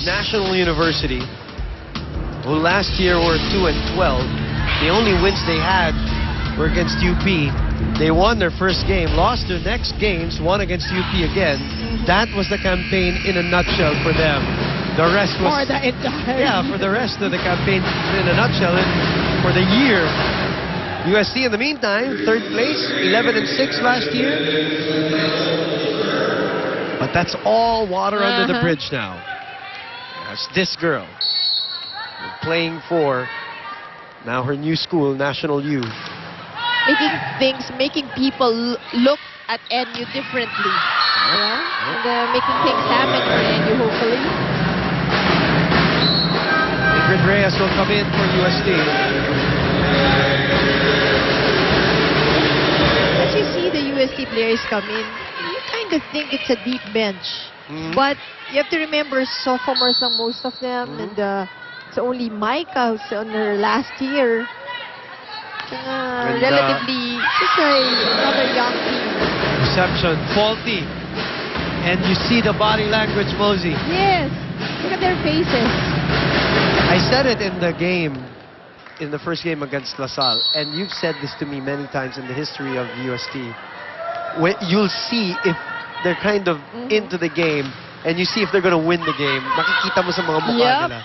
National University, who last year were 2-12. The only wins they had were against UP. They won their first game, lost their next games, won against UP again. That was the campaign in a nutshell for them. The rest was... For the entire... Yeah, for the rest of the campaign in a nutshell. And for the year, UST in the meantime, third place, 11-6 last year. But that's all water under the bridge now. That's this girl playing for now her new school, National U. Making people look at NU differently. Yeah? And making things happen for NU, hopefully. Ingrid Reyes will come in for UST. As you see the UST players come in, you kind of think it's a deep bench. But you have to remember, sophomores lang most of them. And it's only Micah who's on her last year. Relatively, just another young team. Reception faulty. And you see the body language, Mosey. Yes. Look at their faces. I said it in the game, in the first game against LaSalle, and you've said this to me many times in the history of UST. When you'll see if they're kind of into the game, and you see if they're gonna win the game. Makikita mo sa mga mukha nila.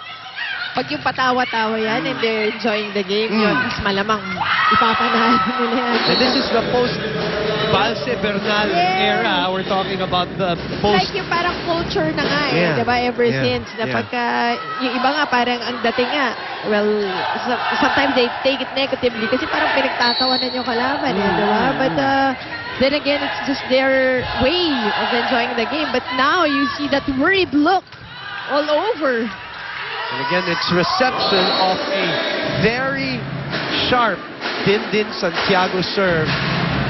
Pag yung patawa-tawa yan and they're enjoying the game, yun, mas malamang ipapanalo nila yan. And this is the post-Balse Bernal era. We're talking about the post... Like yung parang culture na nga eh, diba? Ever since. Na pagka, yung iba nga parang ang dating nga, well, sometimes they take it negatively kasi parang pinagtatawanan yung kalaban eh, diba? But then again, it's just their way of enjoying the game. But now you see that worried look all over. And again, it's reception of a very sharp Dindin Santiago serve.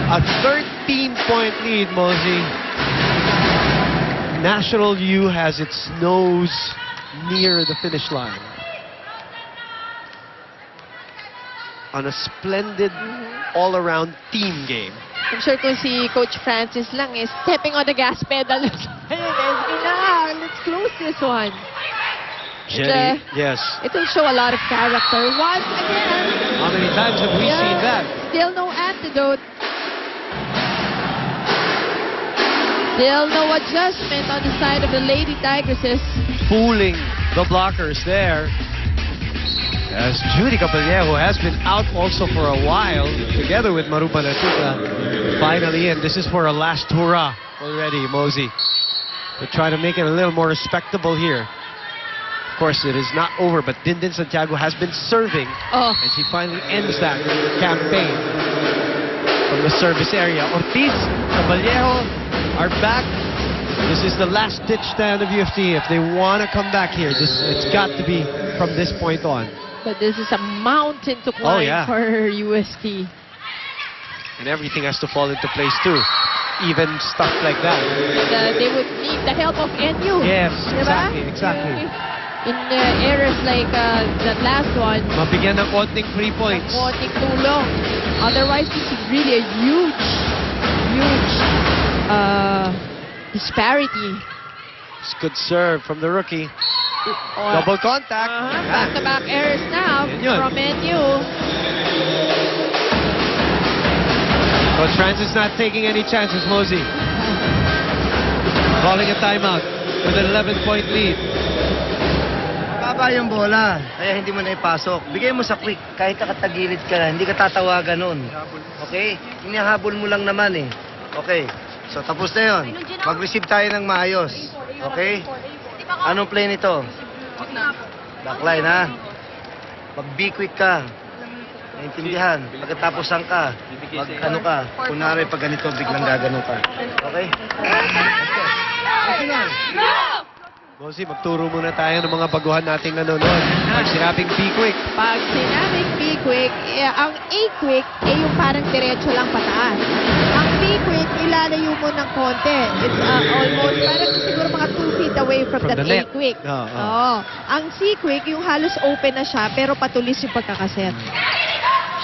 A 13-point lead, Mosey. National U has its nose near the finish line. On a splendid all-around team game. I'm sure kung si Coach Francis lang is stepping on the gas pedal. Let's close this one. Jenny, yes. It will show a lot of character. Once again. How many times have we seen that? Still no antidote. Still no adjustment on the side of the Lady Tigresses. Fooling the blockers there. As Judy Capellejo has been out also for a while, together with Marupa Natuta, finally in. This is for a last hurrah already, Mosey. They're trying to make it a little more respectable here. Of course, it is not over, but Dindin Santiago has been serving, and she finally ends that campaign from the service area. Ortiz, Caballero are back. This is the last-ditch stand of UFT. If they want to come back here, it's got to be from this point on. But this is a mountain to climb for UST. And everything has to fall into place, too. Even stuff like that. They would need the help of NU. Yes, diba? exactly. In areas like that last one. Mabigyan ng konting 3 points. Konting tulong. Otherwise, this is really a huge disparity. It's good serve from the rookie. Double contact. Back-to-back errors now from NU. Coach Francis not taking any chances, Mosey. Calling a timeout with an 11-point lead. Baba yung bola, kaya hindi mo na ipasok. Bigay mo sa quick, kahit nakatagilid ka na, hindi ka tatawagan nun. Okay? Hinahabol mo lang naman eh. Okay. So tapos na yun. Mag-receive tayo ng maayos. Okay? Anong play nito? Backline ha? Mag-be quick ka. Naintindihan. Pagkatapos saan ka? Mag-ano ka? Kunwari pag ganito, biglang gagano ka. Okay? Mosey, magturo muna tayo ng mga baguhan nating nanonood. Pag sinabing be-quick. Pag sinabing be-quick, ang A-quick yung parang diretso lang pataas. Ang B-quick, ilalayo mo ng konti. It's almost parang siguro mga 2 feet away from that A-quick. Ang C-quick, yung halos open na siya, pero patulis yung pagkakaset.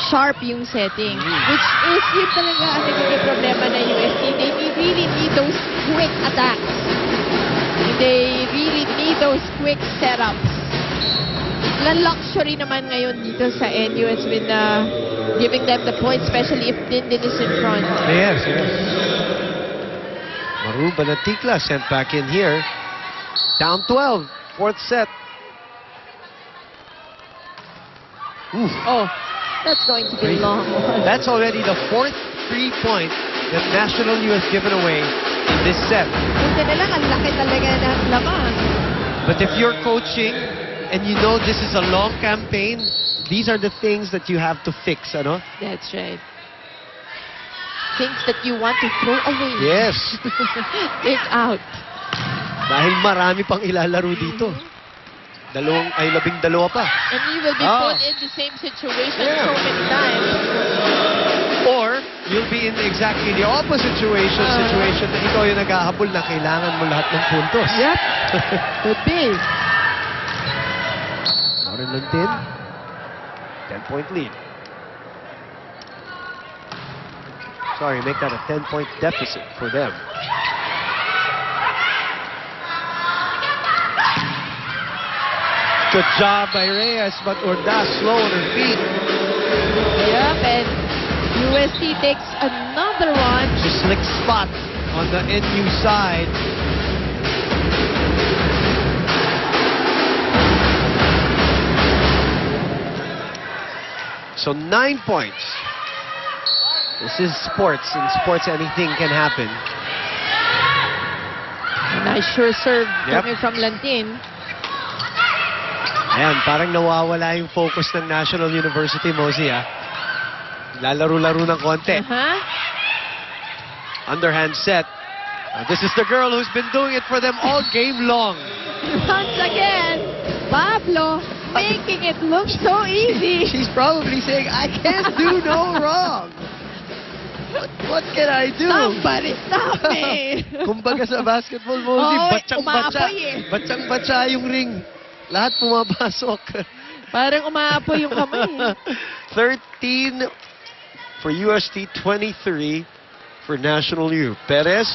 Sharp yung setting. Which is yun talaga ang nagiging problema na UST. They really need those quick attacks. They really need those quick setups. The luxury naman ngayon dito sa NU has been giving them the point, especially if Dindin is in front. Yes, yes. Maru Banatikla sent back in here. Down 12. Fourth set. Oof. Oh, that's going to be long. That's already the fourth 3-point that National U has given away in this set. Buti na lang, ang laki talaga ng laman. But if you're coaching and you know this is a long campaign, these are the things that you have to fix, ano? That's right. Things that you want to throw away. Yes. Take out. Dahil marami pang ilalaro dito. 12 pa. And you will be put in the same situation so many times. Or, you'll be in exactly the opposite situation na ikaw yung naghahabol na kailangan mo lahat ng puntos. Yep. Could be. Lauren Lantin, 10-point lead. Sorry, make that a 10-point deficit for them. Good job by Reyes, but Ordaz slow on her feet. Yep, and UST takes another one. She slick spot on the NU side. So 9 points. This is sports. In sports, anything can happen. Nice sure serve Yep. coming from Lantin. Ayan, parang nawawala yung focus ng National University, Mosey, ah. Lalaro-laro ng konti. Underhand set. This is the girl who's been doing it for them all game long. Once again, Pablo making it look so easy. She's probably saying, I can't do no wrong. What can I do? Somebody stop me. Kumbaga sa basketball, Mosey, Oo, batsang-batsa. umaapoy eh. Batsang-batsa yung ring. Lahat pumapasok. Parang umaapoy yung kamay. 13 for UST, 23 for National U. Perez.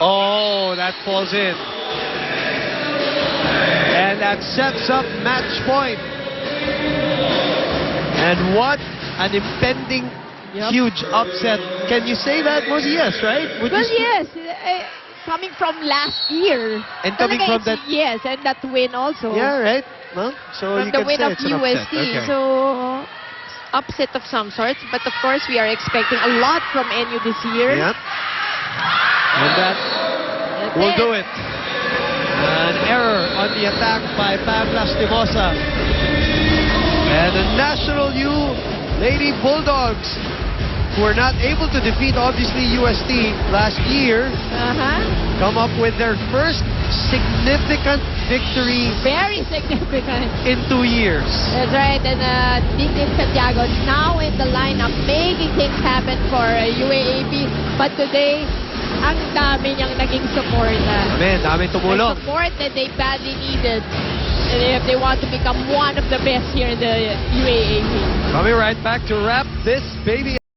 Oh, that falls in. And that sets up match point. And what an impending huge upset. Can you say that, Mosey? Yes, right? Would Well, you- yes. Coming from last year. And coming from Talaga, yes, and that win also. Yeah, right? Well, so From you the can win say of it's an upset. UST. Okay. So, upset of some sorts. But of course, we are expecting a lot from NU this year. Yep. And that That's will do it. An error on the attack by Pam Lastimosa. And the National U Lady Bulldogs, who were not able to defeat, obviously, UST last year, come up with their first significant victory Very significant. in 2 years. That's right. And Dindin Santiago now in the lineup, making things happen for UAAP. But today, ang dami niyang naging support. Dami tumulong. The support that they badly needed. And if they want to become one of the best here in the UAAP. Coming right back to wrap this baby